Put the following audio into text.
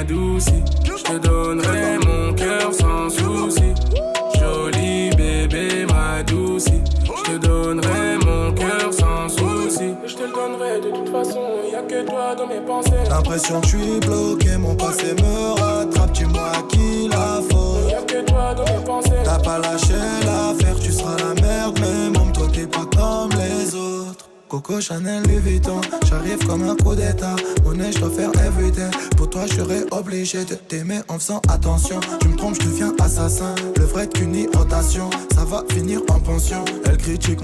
m'adoucis. Je te donnerai mon cœur sans souci. Joli bébé m'adoucis. Je te donnerai mon cœur sans souci. Je te le donnerai de toute façon, y'a que toi dans mes pensées. L'impression que je suis bloqué, mon passé me rattrape. Dis-moi à qui la faute. Y'a que toi dans mes pensées. T'as pas lâché l'affaire, tu seras la merde. Mais même toi t'es pas comme les autres. Coco Chanel Louis Vuitton, j'arrive comme un coup d'état. Monnaie je dois faire everyday. Pour toi je serais obligé de t'aimer en faisant attention. Tu me trompes je deviens assassin. Le vrai qu'une rotation, ça va finir en pension. Elle critique